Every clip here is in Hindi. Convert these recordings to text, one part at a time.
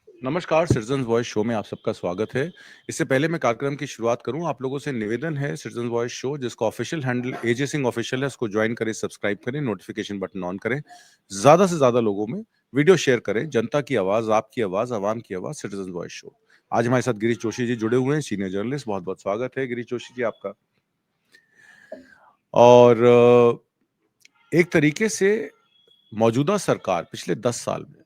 नमस्कार, सिटीजन्स वॉइस शो में आप सबका स्वागत है। इससे पहले मैं कार्यक्रम की शुरुआत करूं, आप लोगों से निवेदन है, सिटीजन्स वॉइस शो जिसका ऑफिशियल हैंडल एजे सिंह ऑफिशियल है, उसको ज्वाइन करें, सब्सक्राइब करें, नोटिफिकेशन बटन ऑन करें, ज़्यादा से ज़्यादा लोगों में वीडियो शेयर करें। जनता की आवाज़, आपकी आवाज़, आवाम की आवाज़, सिटीजन्स वॉइस शो। आज हमारे साथ गिरीश जोशी जी जुड़े हुए हैं, सीनियर जर्नलिस्ट। बहुत-बहुत स्वागत है गिरीश जोशी जी आपका। और एक तरीके से मौजूदा सरकार पिछले 10 साल में,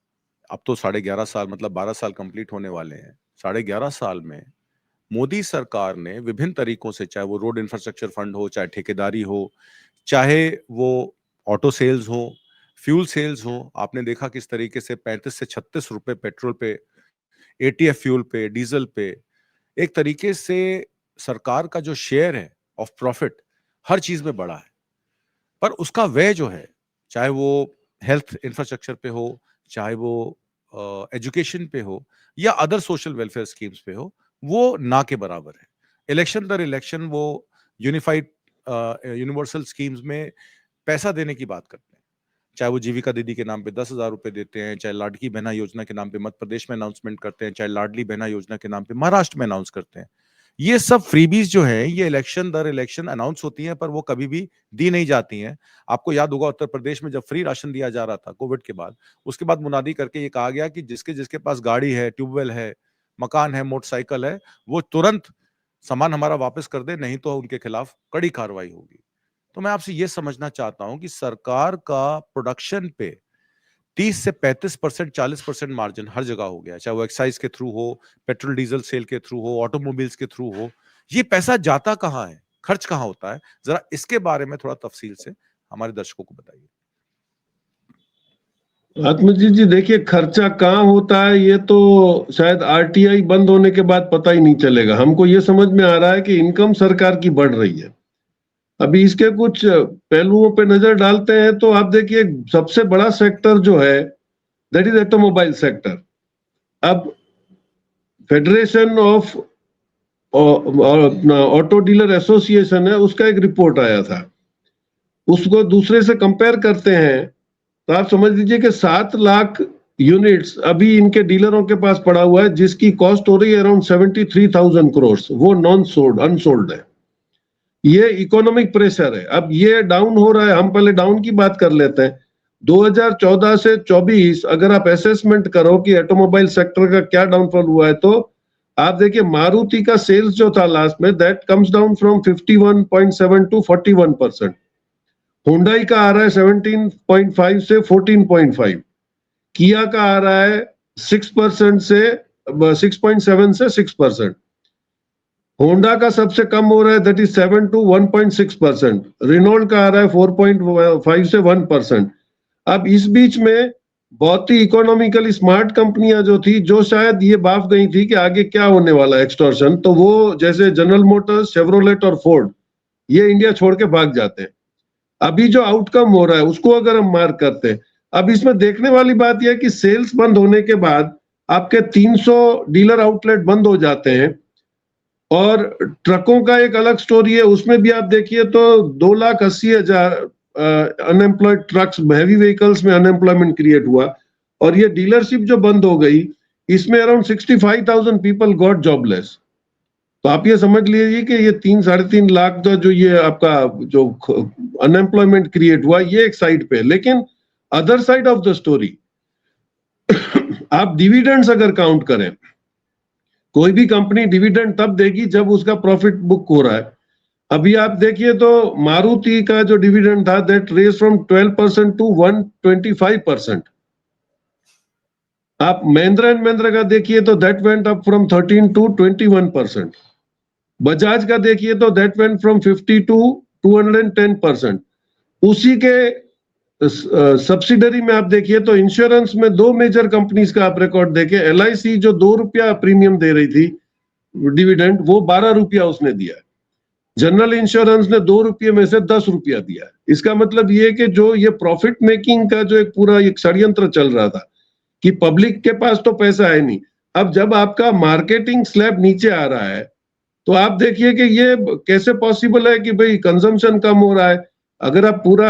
अब तो 11.5 साल मतलब 12 साल कंप्लीट होने वाले हैं। 11.5 साल में मोदी सरकार ने विभिन्न तरीकों से, चाहे वो रोड इंफ्रास्ट्रक्चर फंड हो, चाहे ठेकेदारी हो, चाहे वो ऑटो सेल्स हो, फ्यूल सेल्स हो, आपने देखा किस तरीके से 35 से 36 रुपए पेट्रोल पे, एटीएफ फ्यूल पे, डीजल पे, एक तरीके से सरकार का जो शेयर है ऑफ प्रॉफिट हर चीज में बढ़ा है। पर उसका व्यय जो है, चाहे वो हेल्थ इंफ्रास्ट्रक्चर पे हो, चाहे वो एजुकेशन पे हो या अदर सोशल वेलफेयर स्कीम्स पे हो, वो ना के बराबर है। इलेक्शन दर इलेक्शन वो यूनिफाइड यूनिवर्सल स्कीम्स में पैसा देने की बात करते हैं। चाहे वो जीविका दीदी के नाम पे 10,000 रुपए देते हैं, चाहे लाडकी बहना योजना के नाम पे मध्य प्रदेश में अनाउंसमेंट करते हैं, चाहे लाडली बहना योजना के नाम पे महाराष्ट्र में अनाउंस करते हैं। ये सब फ्रीबीज जो है, ये इलेक्शन दर इलेक्शन अनाउंस होती हैं, पर वो कभी भी दी नहीं जाती हैं। आपको याद होगा उत्तर प्रदेश में जब फ्री राशन दिया जा रहा था कोविड के बाद, उसके बाद मुनादी करके ये कहा गया कि जिसके जिसके पास गाड़ी है, ट्यूबवेल है, मकान है, मोटरसाइकिल है, वो तुरंत सामान हमारा वापस कर दे, नहीं तो उनके खिलाफ कड़ी कार्रवाई होगी। तो मैं आपसे ये समझना चाहता हूं कि सरकार का प्रोडक्शन पे 30 से 35%, 40% मार्जिन हर जगह हो गया, चाहे वो एक्साइज के थ्रू हो, पेट्रोल डीजल सेल के थ्रू हो, ऑटोमोबाइल्स के थ्रू हो। ये पैसा जाता कहाँ है, खर्च कहाँ होता है? जरा इसके बारे में थोड़ा तफसील से हमारे दर्शकों को बताइए। आत्मजीत जी, देखिए खर्चा कहाँ होता है ये तो शायद आरटीआई बंद होने के बाद पता ही नहीं चलेगा। हमको ये समझ में आ रहा है कि इनकम सरकार की बढ़ रही है। अभी इसके कुछ पहलुओं पे नजर डालते हैं तो आप देखिए सबसे बड़ा सेक्टर जो है दैट इज ऑटोमोबाइल सेक्टर। अब federation of auto dealer association है, उसका एक रिपोर्ट आया था, उसको दूसरे से कंपेयर करते हैं तो आप समझ लीजिए कि 7 लाख यूनिट्स अभी इनके डीलरों के पास पड़ा हुआ है, जिसकी कॉस्ट हो रही है अराउंड 73,000 करोड़। वो नॉन सोल्ड अनसोल्ड है। ये इकोनॉमिक प्रेशर है। अब ये डाउन हो रहा है। हम पहले डाउन की बात कर लेते हैं। 2014 से 24 अगर आप असेसमेंट करो कि ऑटोमोबाइल सेक्टर का क्या डाउनफॉल हुआ है, तो आप देखिए मारुति का सेल्स जो था लास्ट में, that comes down from 51.7 to 41%। Hyundai का आ रहा है 17.5 से 14.5। किया का आ रहा है 6% से 6.7 से 6%। होंडा का सबसे कम हो रहा है, दैट इज 7 to 1.6%। रिनोल्ट का आ रहा है 4.5 से 1%। अब इस बीच में बहुत ही इकोनॉमिकली स्मार्ट कंपनियां जो थी, जो शायद ये बाफ गई थी कि आगे क्या होने वाला है एक्सटॉर्शन, तो वो जैसे जनरल मोटर्स, शेवरोलेट और फोर्ड, ये इंडिया छोड़ के भाग जाते हैं। अभी जो आउटकम हो रहा है उसको अगर हम मार्क करते हैं, अब इसमें देखने वाली बात यह है कि सेल्स बंद होने के बाद आपके 300 डीलर आउटलेट बंद हो जाते हैं। और ट्रकों का एक अलग स्टोरी है, उसमें भी आप देखिए तो 2,80,000 अनएम्प्लॉयड ट्रक्स, हैवी व्हीकल्स में अनएम्प्लॉयमेंट क्रिएट हुआ। और ये डीलरशिप जो बंद हो गई, इसमें अराउंड 65,000 पीपल गॉट जॉबलेस। तो आप ये समझ लीजिए कि ये 3-3.5 लाख का जो ये आपका जो अनएम्प्लॉयमेंट क्रिएट हुआ, ये एक साइड पे। लेकिन other side of the story, आप डिविडेंड्स अगर काउंट करें, कोई भी कंपनी डिविडेंड तब देगी जब उसका प्रॉफिट बुक हो रहा है। अभी आप देखिए तो मारुति का जो डिविडेंड था, दैट रेज फ्रॉम 12% टू 125%। आप महिंद्रा एंड महिंद्रा का देखिए तो that went up from 13 to 21%। Bajaj का देखिए तो दैट वेंट फ्रॉम 50 टू 210%। उसी के सब्सिडरी में आप देखिए तो इंश्योरेंस में 2 मेजर कंपनीज का आप रिकॉर्ड देखे, एलआईसी जो 2 रुपया प्रीमियम दे रही थी डिविडेंड, वो 12 रुपया उसने दिया है। जनरल इंश्योरेंस ने 2 रुपये में से 10 रुपया दिया है। इसका मतलब ये कि जो ये प्रॉफिट मेकिंग का जो एक पूरा एक षड्यंत्र चल रहा था कि पब्लिक के पास तो पैसा है नहीं, अब जब आपका मार्केटिंग स्लैब नीचे आ रहा है तो आप देखिए कि ये कैसे पॉसिबल है कि भाई कंजम्पशन कम हो रहा है। अगर आप पूरा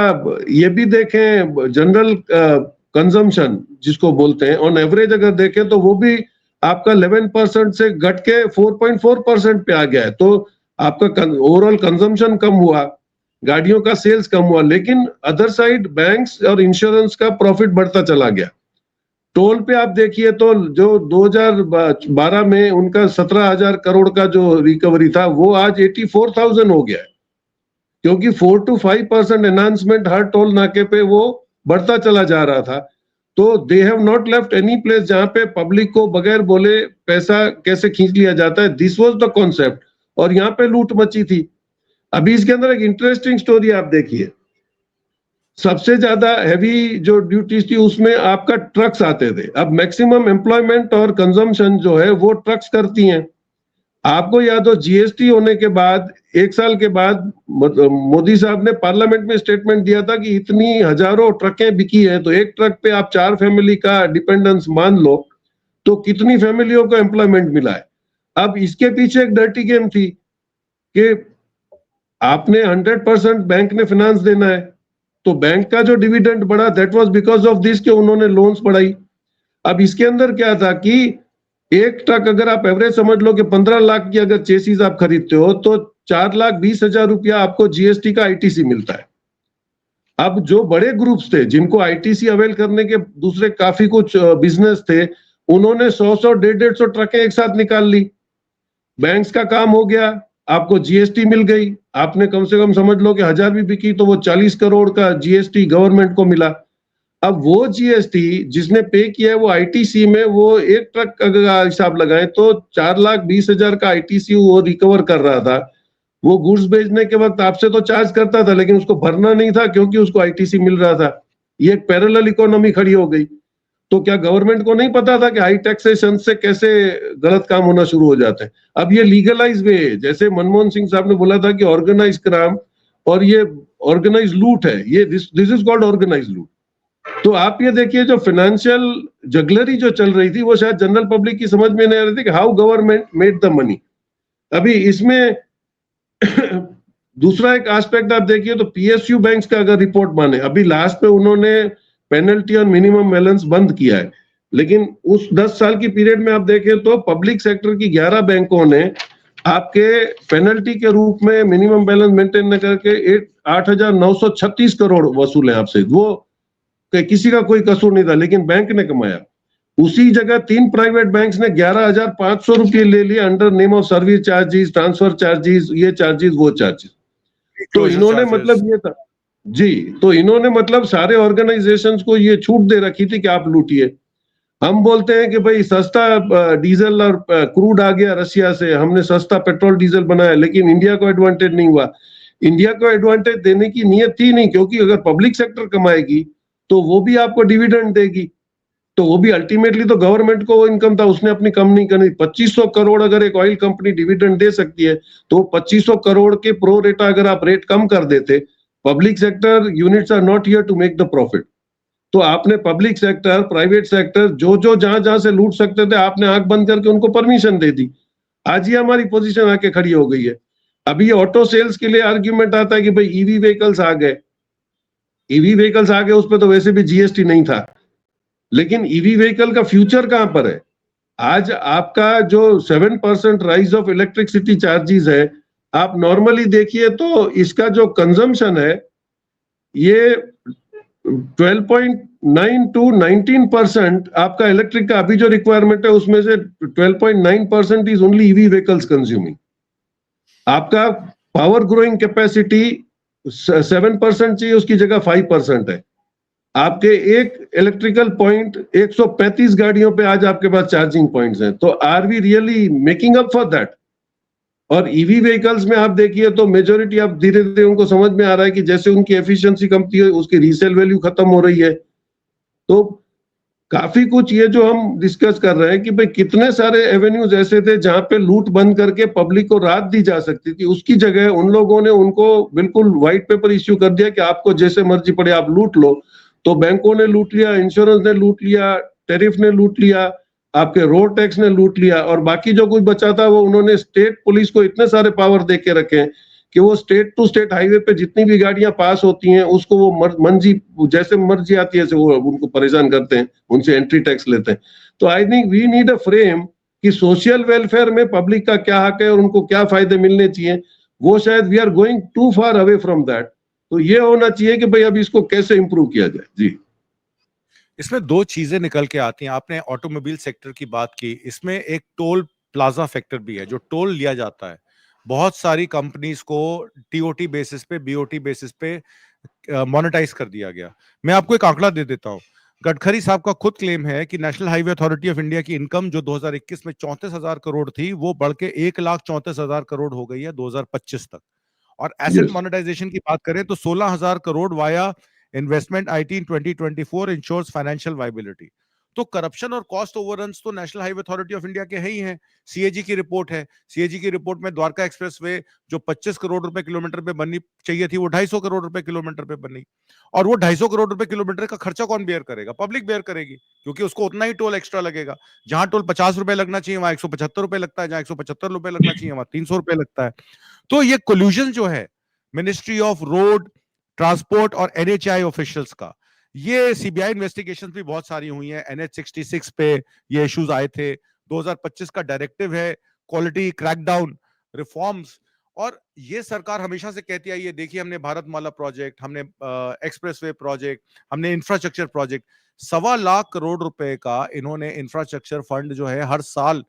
ये भी देखें, जनरल कंजम्पशन जिसको बोलते हैं, ऑन एवरेज अगर देखें तो वो भी आपका 11% से घट के 4.4% पे आ गया है। तो आपका ओवरऑल कंजम्पशन कम हुआ, गाड़ियों का सेल्स कम हुआ, लेकिन अदर साइड बैंक्स और इंश्योरेंस का प्रॉफिट बढ़ता चला गया। टोल पे आप देखिए तो जो 2012 में उनका 17,000 करोड़ का जो रिकवरी था वो आज 84,000 हो गया है, क्योंकि 4 to 5% एनहांसमेंट हर टोल नाके पे वो बढ़ता चला जा रहा था। तो they have not left any place जहां पे पब्लिक को बगैर बोले पैसा कैसे खींच लिया जाता है। दिस वाज द कॉन्सेप्ट, और यहाँ पे लूट मची थी। अभी इसके अंदर एक इंटरेस्टिंग स्टोरी आप देखिए, सबसे ज्यादा हैवी जो ड्यूटीज थी उसमें आपका ट्रक्स आते थे। अब मैक्सिमम एम्प्लॉयमेंट और कंजम्पशन जो है वो ट्रक्स करती हैं। आपको याद हो जीएसटी होने के बाद 1 साल के बाद मोदी साहब ने पार्लियामेंट में स्टेटमेंट दिया था कि इतनी हजारों ट्रकें बिकी हैं, तो एक ट्रक पे आप 4 फैमिली का डिपेंडेंस मान लो तो कितनी फैमिलियों को एम्प्लॉयमेंट मिला है। अब इसके पीछे एक डर्टी गेम थी कि आपने 100% बैंक ने फाइनेंस देना है, तो बैंक का जो डिविडेंड बढ़ा that was because of this कि उन्होंने लोन्स बढ़ाई। अब इसके अंदर क्या था कि एक ट्रक अगर आप एवरेज समझ लो कि 15 लाख की अगर चेसिस आप खरीदते हो तो 4,20,000 रुपया आपको जीएसटी का आईटीसी मिलता है। अब जो बड़े ग्रुप्स थे जिनको आईटीसी अवेल करने के दूसरे काफी कुछ बिजनेस थे, उन्होंने 100 150 ट्रकें एक साथ निकाल ली। बैंक्स का काम हो गया, आपको जीएसटी मिल गई, आपने कम से कम समझ लो कि 1000 भी बिकी तो वो 40 करोड़ का जीएसटी गवर्नमेंट को मिला। अब वो जीएसटी जिसने पे किया है वो आईटीसी में, वो एक ट्रक का हिसाब लगाएं तो 4,20,000 का आईटीसी वो रिकवर कर रहा था। वो गुड्स बेचने के वक्त आपसे तो चार्ज करता था, लेकिन उसको भरना नहीं था क्योंकि उसको आईटीसी मिल रहा था। ये एक पैरेलल इकोनॉमी खड़ी हो गई। तो क्या गवर्नमेंट को नहीं पता था कि हाई टैक्सेशन से कैसे गलत काम होना शुरू हो जाते हैं? अब ये लीगलाइज वे, जैसे मनमोहन सिंह साहब ने बोला था कि ऑर्गेनाइज क्राइम और ये ऑर्गेनाइज लूट है, ये दिस इज कॉल्ड ऑर्गेनाइज लूट। तो आप ये देखिए जो फाइनेंशियल जगलरी जो चल रही थी वो शायद जनरल पब्लिक की समझ में नहीं आ रही थी कि how government made the money. अभी इसमें दूसरा एक एस्पेक्ट आप देखिए तो पीएसयू बैंक्स का अगर रिपोर्ट माने, अभी लास्ट में उन्होंने पेनल्टी और मिनिमम बैलेंस बंद किया है, लेकिन उस 10 साल की पीरियड में आप देखें तो पब्लिक सेक्टर की 11 बैंकों ने आपके पेनल्टी के रूप में मिनिमम बैलेंस मेंटेन न करके 8,936 करोड़ वसूले आपसे। वो किसी का कोई कसूर नहीं था, लेकिन बैंक ने कमाया। उसी जगह 3 प्राइवेट बैंक्स ने 11,500 रुपये ले लिए under name of service charges, transfer charges, ये चार्जेस वो चार्जेस। तो इन्होंने मतलब ये था जी, तो इन्होंने मतलब सारे ऑर्गेनाइजेशंस को ये छूट दे रखी थी कि आप लूटिए। हम बोलते हैं कि भाई सस्ता डीजल और क्रूड आ गया रशिया से, हमने सस्ता पेट्रोल डीजल बनाया, लेकिन इंडिया को एडवांटेज नहीं हुआ। इंडिया को एडवांटेज देने की नीयत थी नहीं, क्योंकि अगर पब्लिक सेक्टर कमाएगी तो वो भी आपको डिविडेंड देगी, तो वो भी अल्टीमेटली तो गवर्नमेंट को इनकम था, उसने अपनी कम नहीं करनी। 2500 करोड़ अगर एक ऑयल कंपनी डिविडेंड दे सकती है तो 2500 करोड़ के प्रो रेटा अगर आप रेट कम कर देते, public sector units are not here to make the profit. तो आपने पब्लिक सेक्टर, प्राइवेट सेक्टर जो जहां जहां से लूट सकते थे आपने आंख बंद करके उनको परमिशन दे दी। आज ये हमारी पोजीशन आके खड़ी हो गई है। अभी ऑटो सेल्स के लिए आर्ग्यूमेंट आता है कि भाई ईवी व्हीकल्स आ गए, ईवी व्हीकल्स आ गए, उस पर तो वैसे भी जीएसटी नहीं था, लेकिन ईवी व्हीकल का फ्यूचर कहां पर है? आज आपका जो 7% राइज ऑफ इलेक्ट्रिसिटी चार्जेस है, आप नॉर्मली देखिए तो इसका जो कंजम्पशन है ये 12.9 to 19% आपका इलेक्ट्रिक का अभी जो रिक्वायरमेंट है उसमें से 12.9% is only EV vehicles consuming. आपका पावर ग्रोइंग कैपेसिटी 7% चाहिए, उसकी जगह 5% है। आपके एक इलेक्ट्रिकल पॉइंट 135 गाड़ियों पे आज आपके पास चार्जिंग पॉइंट्स हैं। तो are we really making up for that? और ईवी व्हीकल्स में आप देखिए तो मेजोरिटी आप धीरे धीरे उनको समझ में आ रहा है कि जैसे उनकी एफिशिएंसी कमती है उसकी रीसेल वैल्यू खत्म हो रही है। तो काफी कुछ ये जो हम डिस्कस कर रहे हैं कि भाई कितने सारे एवेन्यूज ऐसे थे जहां पे लूट बंद करके पब्लिक को राहत दी जा सकती थी, उसकी जगह उन लोगों ने उनको बिल्कुल व्हाइट पेपर इश्यू कर दिया कि आपको जैसे मर्जी पड़े आप लूट लो। तो बैंकों ने लूट लिया, इंश्योरेंस ने लूट लिया, टैरिफ ने लूट लिया, आपके रोड टैक्स ने लूट लिया, और बाकी जो कुछ बचा था वो उन्होंने स्टेट पुलिस को इतने सारे पावर दे के रखे हैं कि वो स्टेट टू स्टेट हाईवे पे जितनी भी गाड़ियां पास होती हैं उसको वो मर्जी जैसे मर्जी आती है वो उनको परेशान करते हैं, उनसे एंट्री टैक्स लेते हैं। तो I think we need a frame कि सोशल वेलफेयर में पब्लिक का क्या हक है और उनको क्या फायदे मिलने चाहिए, वो शायद we are going to far away from that. तो ये होना चाहिए कि भाई अब इसको कैसे इंप्रूव किया जाए। जी, इसमें दो चीजें निकल के आती हैं। आपने ऑटोमोबाइल सेक्टर की बात की, इसमें एक टोल प्लाजा फैक्टर भी है। जो टोल लिया जाता है, बहुत सारी कंपनीज को टीओटी बेसिस पे, बीओटी बेसिस पे मोनेटाइज कर दिया गया। मैं आपको एक आंकड़ा दे देता हूं। गडकरी साहब का खुद क्लेम है कि national highway authority of India की इनकम जो 2021 में 34,000 करोड़ थी, वो बढ़ के 1,34,000 करोड़ हो गई है 2025 तक। और एसेट यस, मोनेटाइजेशन की बात करें तो 16,000 crore via investment IT in 2024 insures financial viability. तो करप्शन और कॉस्ट ओवररन्स तो national highway authority of India के है ही हैं। सीएजी की रिपोर्ट है। सीएजी की रिपोर्ट में द्वारका एक्सप्रेसवे जो 25 करोड़ रुपए किलोमीटर पे बननी चाहिए थी, वो 250 करोड़ रुपए किलोमीटर पे बनी। और वो 250 करोड़ रुपए किलोमीटर का खर्चा कौन बेयर करेगा? पब्लिक बेयर करेगी, क्योंकि उसको उतना ही टोल एक्स्ट्रा लगेगा। जहां टोल 50 रुपए लगना चाहिए, वहां 175 रुपए लगता है। जहां 175 रुपए लगना चाहिए, वहां 300 रुपए लगता है। तो ये कोल्यूजन जो है मिनिस्ट्री ऑफ रोड ट्रांसपोर्ट और एनएचआई ऑफिशियल्स का, ये सीबीआई इन्वेस्टिगेशन भी बहुत सारी हुई हैं। एनएच 66 पे ये इश्यूज आए थे। 2025 का डायरेक्टिव है क्वालिटी क्रैकडाउन रिफॉर्म्स। और ये सरकार हमेशा से कहती आई है, देखिए हमने भारतमाला प्रोजेक्ट, हमने एक्सप्रेसवे प्रोजेक्ट, हमने इंफ्रास्ट्रक्चर प्रोजेक्ट, 1.25 करोड़ रुपए का इन्होंने इंफ्रास्ट्रक्चर फंड जो है हर साल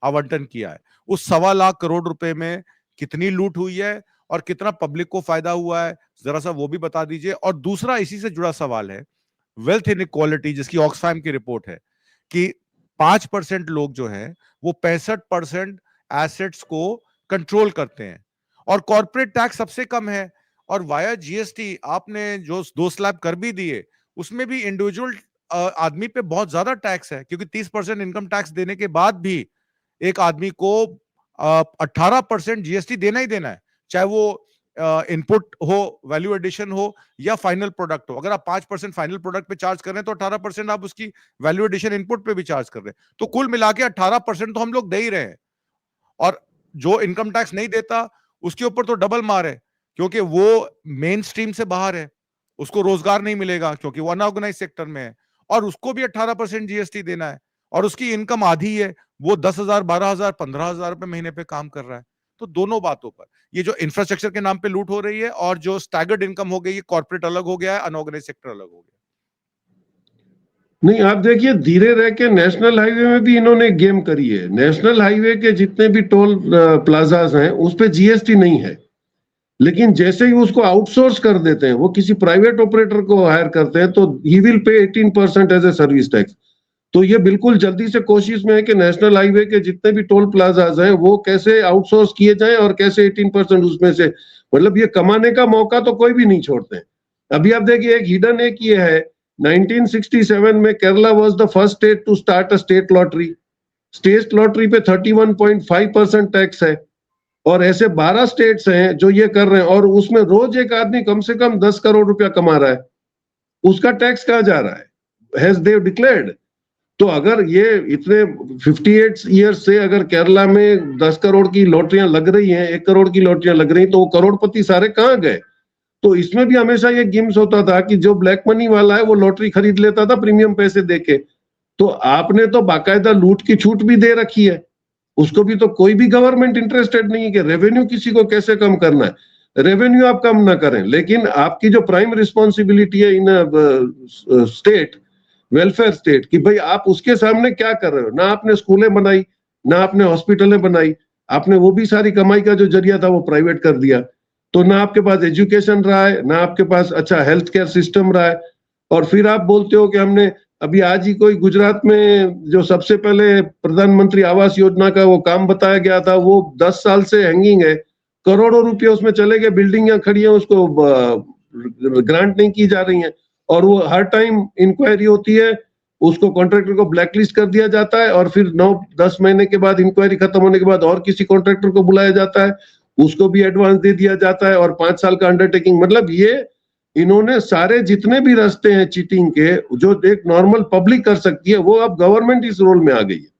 आवंटन किया है। उस 1.25 करोड़ रुपए में कितनी लूट हुई है और कितना पब्लिक को फायदा हुआ है, जरा सा वो भी बता दीजिए। और दूसरा इसी से जुड़ा सवाल है वेल्थ इनइक्वालिटी, जिसकी ऑक्सफैम की रिपोर्ट है कि 5% लोग जो हैं वो 65% एसेट्स को कंट्रोल करते हैं और कॉर्पोरेट टैक्स सबसे कम है। और वाया जीएसटी आपने जो 2 स्लैब कर भी दिए, उसमें भी इंडिविजुअल आदमी पे बहुत ज्यादा टैक्स है, क्योंकि 30% इनकम टैक्स देने के बाद भी एक आदमी को 18% जीएसटी देना ही देना है, चाहे वो इनपुट हो, वैल्यू एडिशन हो या फाइनल प्रोडक्ट हो। अगर आप 5% फाइनल प्रोडक्ट पे चार्ज कर रहे हैं तो 18% आप उसकी वैल्यू एडिशन इनपुट पे भी चार्ज कर रहे हैं। तो कुल मिला के 18% तो हम लोग दे ही रहे हैं। और जो इनकम टैक्स नहीं देता उसके ऊपर तो डबल मार है, क्योंकि वो मेन स्ट्रीम से बाहर है, उसको रोजगार नहीं मिलेगा क्योंकि वो अनऑर्गेनाइज सेक्टर में है, और उसको भी 18% जीएसटी देना है। और उसकी इनकम आधी है, वो 10,000 12,000 15,000 रुपए महीने पे काम कर रहा है। तो दोनों बातों पर ये जो इंफ्रास्ट्रक्चर के नाम पे लूट हो रही है और जो स्टैगर्ड इनकम हो गई है, कॉर्पोरेट अलग हो गया है, अनऑर्गेनाइज सेक्टर अलग हो गया। नहीं आप देखिए धीरे रह के नेशनल हाईवे में भी इन्होंने गेम करी है। नेशनल हाईवे के जितने भी टोल प्लाजाज हैं उस पे जीएसटी नहीं है, लेकिन जैसे ही उसको आउटसोर्स कर देते हैं, वो किसी प्राइवेट ऑपरेटर को हायर करते हैं, तो he will pay 18% as a service tax. तो ये बिल्कुल जल्दी से कोशिश में है कि नेशनल हाईवे के जितने भी टोल प्लाजाज हैं वो कैसे आउटसोर्स किए जाएं और कैसे 18% उसमें से, मतलब ये कमाने का मौका तो कोई भी नहीं छोड़ते हैं। अभी आप देखिए एक हिडन एक ये है, 1967 में Kerala was the first state to start a state lottery. State lottery पे 31.5% टैक्स है, और ऐसे 12 स्टेट्स हैं जो ये कर रहे हैं, और उसमें रोज एक आदमी कम से कम 10 करोड़ रुपया कमा रहा है। उसका टैक्स कहाँ जा रहा है? Has they declared? तो अगर ये इतने 58 ईयर्स से अगर केरला में 10 करोड़ की लॉटरियां लग रही हैं, 1 करोड़ की लॉटरियां लग रही हैं, तो वो करोड़पति सारे कहाँ गए? तो इसमें भी हमेशा ये गेम्स होता था कि जो ब्लैक मनी वाला है वो लॉटरी खरीद लेता था प्रीमियम पैसे देके। तो आपने तो बाकायदा लूट की छूट भी दे रखी है, उसको भी तो कोई भी गवर्नमेंट इंटरेस्टेड नहीं है कि रेवेन्यू किसी को कैसे कम करना है। रेवेन्यू आप कम ना करें, लेकिन आपकी जो प्राइम रिस्पॉन्सिबिलिटी है इन स्टेट, वेलफेयर स्टेट, कि भाई आप उसके सामने क्या कर रहे हो। ना आपने स्कूलें बनाई, ना आपने हॉस्पिटलें बनाई, आपने वो भी सारी कमाई का जो जरिया था वो प्राइवेट कर दिया। तो ना आपके पास एजुकेशन रहा है, ना आपके पास अच्छा हेल्थ केयर सिस्टम रहा है। और फिर आप बोलते हो कि हमने अभी आज ही कोई गुजरात में जो सबसे पहले प्रधानमंत्री आवास योजना का वो काम बताया गया था, वो 10 साल से हैंगिंग है, करोड़ों रुपए उसमें चले गए, बिल्डिंग खड़ी है, उसको ग्रांट नहीं की जा रही है, और वो हर टाइम इंक्वायरी होती है, उसको कॉन्ट्रैक्टर को ब्लैकलिस्ट कर दिया जाता है, और फिर 9-10 महीने के बाद इंक्वायरी खत्म होने के बाद और किसी कॉन्ट्रैक्टर को बुलाया जाता है, उसको भी एडवांस दे दिया जाता है, और 5 साल का अंडरटेकिंग। मतलब ये इन्होंने सारे जितने भी रास्ते हैं चीटिंग के जो एक नॉर्मल पब्लिक कर सकती है, वो अब गवर्नमेंट इस रोल में आ गई है।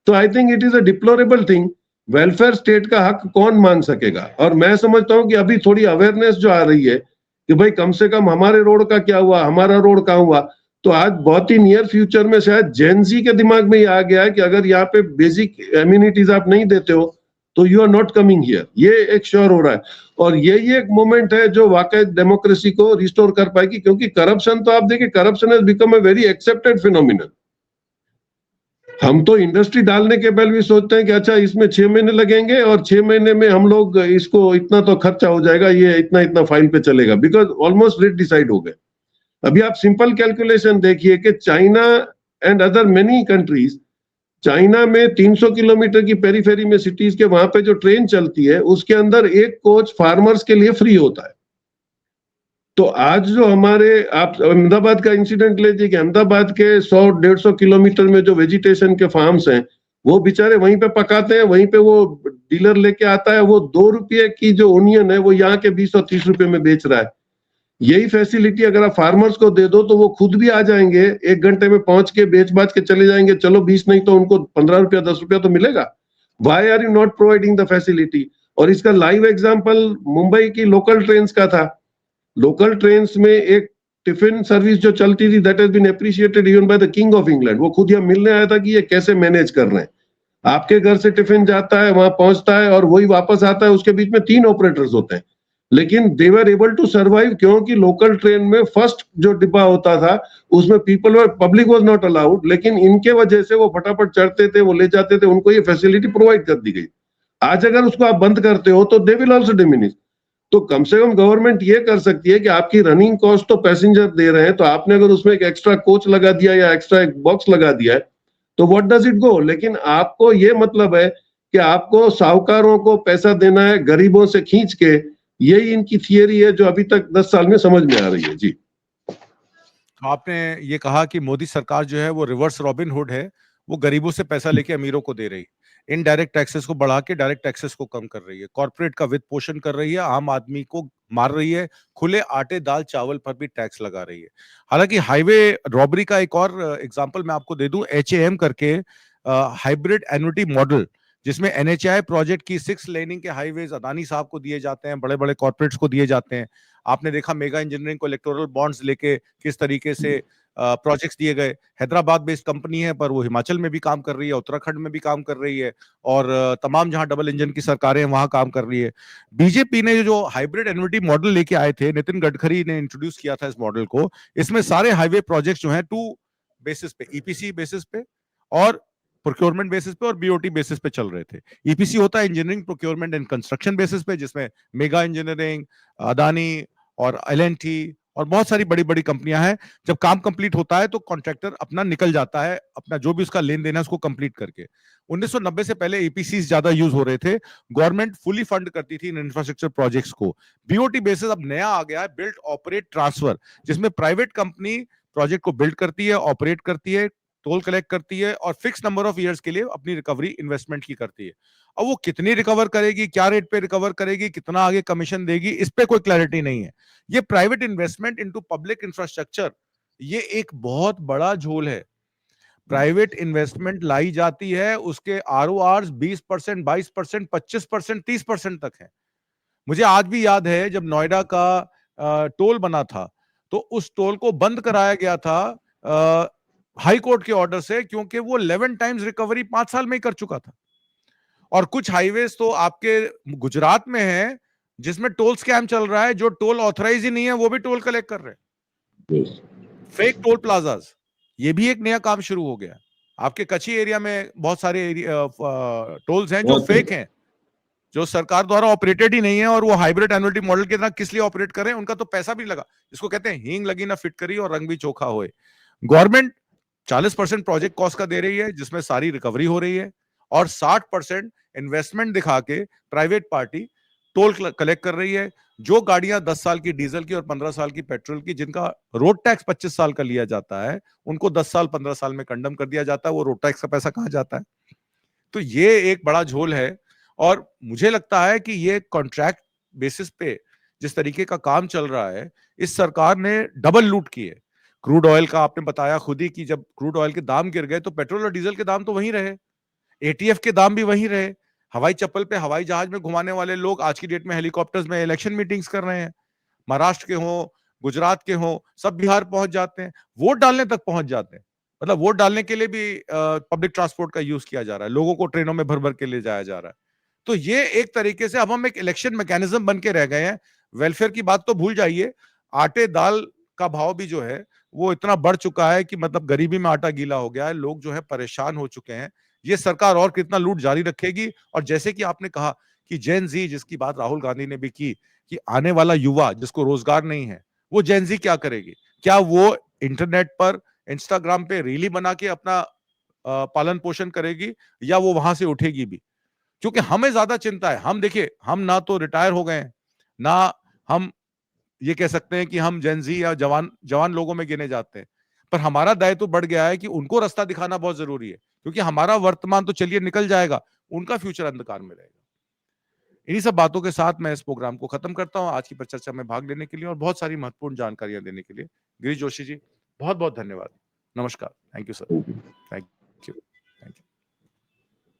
तो I think it is a deplorable thing. Welfare state का हक कौन मांग सकेगा? और मैं समझता हूं कि अभी थोड़ी अवेयरनेस जो आ रही है कि भाई कम से कम हमारे रोड का क्या हुआ, हमारा रोड कहाँ हुआ, तो आज बहुत ही नियर फ्यूचर में शायद जेनजी के दिमाग में ये आ गया है कि अगर यहाँ पे बेसिक एम्यूनिटीज आप नहीं देते हो तो you are not coming here, ये एक श्योर हो रहा है। और यही एक मोमेंट है जो वाकई डेमोक्रेसी को रिस्टोर कर पाएगी, क्योंकि करप्शन तो आप देखिए, corruption has become a very accepted phenomenon. हम तो इंडस्ट्री डालने के पहले भी सोचते हैं कि अच्छा इसमें 6 महीने लगेंगे और 6 महीने में हम लोग इसको इतना तो खर्चा हो जाएगा, ये इतना इतना फाइल पे चलेगा, बिकॉज ऑलमोस्ट रेट डिसाइड हो गए। अभी आप सिंपल कैलकुलेशन देखिए कि China and other many countries, China में 300 किलोमीटर की पेरीफेरी में सिटीज के वहां पे जो ट्रेन चलती है उसके अंदर एक कोच फार्मर्स के लिए फ्री होता है। तो आज जो हमारे, आप अहमदाबाद का इंसिडेंट लीजिए कि अहमदाबाद के 100-150 किलोमीटर में जो वेजिटेशन के फार्म्स हैं, वो बेचारे वहीं पे पकाते हैं, वहीं पे वो डीलर लेके आता है, वो 2 रुपये की जो ओनियन है वो यहाँ के 20 और 30 रुपए में बेच रहा है। यही फैसिलिटी अगर आप फार्मर्स को दे दो तो वो खुद भी आ जाएंगे, 1 घंटे में पहुंच के बेच बाच के चले जाएंगे। चलो 20 नहीं तो उनको 15 रुपया 10 रुपया तो मिलेगा। Why are you not providing the facility? और इसका लाइव एग्जाम्पल मुंबई की लोकल ट्रेन का था। लोकल ट्रेन में एक टिफिन सर्विस जो चलती थी, that has been appreciated even by the king of England. वो खुद यहाँ मिलने आया था कि ये कैसे मैनेज कर रहे हैं। आपके घर से टिफिन जाता है, वहां पहुंचता है और वही वापस आता है, उसके बीच में 3 ऑपरेटर्स होते हैं, लेकिन दे वर एबल टू सर्वाइव, क्योंकि लोकल ट्रेन में फर्स्ट जो डिब्बा होता था उसमें पब्लिक वाज नॉट अलाउड, लेकिन इनके वजह से वो फटाफट चढ़ते थे, वो ले जाते थे, उनको ये फैसिलिटी प्रोवाइड कर दी गई। आज अगर उसको आप बंद करते हो तो दे विल आल्सो डिमिनिश। तो कम से कम गवर्नमेंट ये कर सकती है कि आपकी रनिंग कॉस्ट तो पैसेंजर दे रहे हैं, तो आपने अगर उसमें एक एक्स्ट्रा कोच लगा दिया या एक्स्ट्रा एक बॉक्स लगा दिया है तो व्हाट डज इट गो। लेकिन आपको ये मतलब है कि आपको साहूकारों को पैसा देना है गरीबों से खींच के। यही इनकी थियरी है जो अभी तक 10 साल में समझ में आ रही है। जी, आपने ये कहा कि मोदी सरकार जो है वो रिवर्स रॉबिन हुड है, वो गरीबों से पैसा लेके अमीरों को दे रही है, इनडायरेक्ट टैक्सेस को बढ़ा के डायरेक्ट टैक्सेस को कम कर रही है, कॉर्पोरेट का वित्त पोषण कर रही है, आम आदमी को मार रही है, खुले आटे दाल चावल पर भी टैक्स लगा रही है। हालांकि हाईवे रॉबरी का एक और एग्जांपल मैं आपको दे दूं, एचएएम करके हाइब्रिड एन्युटी मॉडल, जिसमें एनएचआई प्रोजेक्ट की 6 लेनिंग के हाईवेज अदानी साहब को दिए जाते हैं, बड़े बड़े कॉर्पोरेट्स को दिए जाते हैं। आपने देखा मेगा इंजीनियरिंग को इलेक्टोरल बॉन्ड्स लेके किस तरीके से प्रोजेक्ट्स दिए गए। हैदराबाद बेस्ड कंपनी है पर वो हिमाचल में भी काम कर रही है, उत्तराखंड में भी काम कर रही है, और तमाम जहां डबल इंजन की सरकारें हैं वहां काम कर रही है। बीजेपी ने जो हाइब्रिड एन्युटी मॉडल लेके आए थे, नितिन गडकरी ने इंट्रोड्यूस किया था इस मॉडल को। इसमें सारे हाईवे प्रोजेक्ट्स जो हैं 2 बेसिस पे, ईपीसी बेसिस पे और प्रोक्योरमेंट बेसिस पे और बीओटी बेसिस पे चल रहे थे। ईपीसी होता है engineering procurement and construction basis पे, जिसमें मेगा इंजीनियरिंग, अदानी और एलएनटी और बहुत सारी बड़ी बड़ी कंपनियां हैं। जब काम कंप्लीट होता है तो कॉन्ट्रैक्टर अपना निकल जाता है, अपना जो भी उसका लेन देन है उसको कंप्लीट करके। 1990 से पहले ईपीसी ज्यादा यूज हो रहे थे, गवर्नमेंट फुली फंड करती थी इन इंफ्रास्ट्रक्चर प्रोजेक्ट्स को। बीओटी बेसिस अब नया आ गया है, बिल्ड ऑपरेट ट्रांसफर, जिसमें प्राइवेट कंपनी प्रोजेक्ट को बिल्ड करती है, ऑपरेट करती है, टोल कलेक्ट करती है और फिक्स नंबर ऑफ ईयर्स के लिए अपनी रिकवरी इन्वेस्टमेंट की करती है। अब वो कितनी रिकवर करेगी, क्या रेट पे रिकवर करेगी, कितना आगे कमीशन देगी, इस पे कोई क्लैरिटी नहीं है। ये private investment into public infrastructure, ये एक बहुत बड़ा झोल है। प्राइवेट इन्वेस्टमेंट लाई जाती है, उसके आरओआर 20%, 22%, 25%, 30% तक है। मुझे आज भी याद है जब नोएडा का टोल बना था तो उस टोल को बंद कराया गया था हाई कोर्ट के ऑर्डर से, क्योंकि वो 11 टाइम्स रिकवरी 5 साल में ही कर चुका था। और कुछ हाईवेज तो आपके गुजरात में है जिसमें टोल स्कैम चल रहा है, जो टोल ऑथराइज ही नहीं है वो भी टोल कलेक्ट कर रहे हैं। फेक टोल प्लाजाज, ये भी एक नया काम शुरू हो गया। आपके कच्ची एरिया में बहुत सारे टोल्स हैं जो फेक हैं, जो सरकार द्वारा ऑपरेटेड ही नहीं है, और वो हाइब्रिड एन्युटी मॉडल की तरह किस लिए ऑपरेट कर रहे हैं, उनका तो पैसा भी लगा, जिसको कहते हैं हींग लगी ना फिट करी और रंग भी चोखा होए। गवर्नमेंट 40% प्रोजेक्ट कॉस्ट का दे रही है जिसमें सारी रिकवरी हो रही है, और 60% इन्वेस्टमेंट दिखा के प्राइवेट पार्टी टोल कलेक्ट कर रही है। जो गाड़ियां 10 साल की डीजल की और 15 साल की पेट्रोल की, जिनका रोड टैक्स 25 साल का लिया जाता है, उनको 10 साल 15 साल में कंडम कर दिया जाता है। वो रोड टैक्स का पैसा कहां जाता है? तो ये एक बड़ा झोल है। और मुझे लगता है कि ये कॉन्ट्रैक्ट बेसिस पे जिस तरीके का काम चल रहा है, इस सरकार ने डबल लूट की है। क्रूड ऑयल का आपने बताया खुद ही कि जब क्रूड ऑयल के दाम गिर गए तो पेट्रोल और डीजल के दाम तो वहीं रहे, एटीएफ के दाम भी वहीं रहे। हवाई चप्पल पे हवाई जहाज में घुमाने वाले लोग आज की डेट में हेलीकॉप्टर्स में इलेक्शन मीटिंग्स कर रहे हैं। महाराष्ट्र के हों, गुजरात के हों, सब बिहार पहुंच जाते हैं, वोट डालने तक पहुंच जाते हैं। मतलब वोट डालने के लिए भी पब्लिक ट्रांसपोर्ट का यूज किया जा रहा है, लोगों को ट्रेनों में भर भर के ले जाया जा रहा है। तो ये एक तरीके से अब हम एक इलेक्शन मैकेनिज्म बन के रह गए हैं। वेलफेयर की बात तो भूल जाइए, आटे दाल का भाव भी जो है वो इतना बढ़ चुका है कि मतलब गरीबी में आटा गीला हो गया है, लोग जो है परेशान हो चुके हैं। ये सरकार और कितना लूट जारी रखेगी। और जैसे कि आपने कहा कि जेन जी, जिसकी बात राहुल गांधी ने भी की, कि आने वाला युवा जिसको रोजगार नहीं है, वो जेन जी क्या करेगी? क्या वो इंटरनेट पर, इंस्टाग्राम पे रीली बना के अपना पालन पोषण करेगी, या वो वहां से उठेगी भी? क्योंकि हमें ज्यादा चिंता है। हम देखिए, हम ना तो रिटायर हो गए हैं, ना हम ये कह सकते हैं कि हम जेनजी या जवान जवान लोगों में गिने जाते हैं। पर हमारा दायित्व तो बढ़ गया है कि उनको रास्ता दिखाना बहुत जरूरी है, क्योंकि हमारा वर्तमान तो चलिए निकल जाएगा, उनका फ्यूचर अंधकार में रहेगा। इन्हीं सब बातों के साथ मैं इस प्रोग्राम को खत्म करता हूं। आज की परिचर्चा में भाग लेने के लिए और बहुत सारी महत्वपूर्ण जानकारियां देने के लिए गिरीश जोशी जी, बहुत बहुत धन्यवाद। नमस्कार। Thank you sir. Thank you.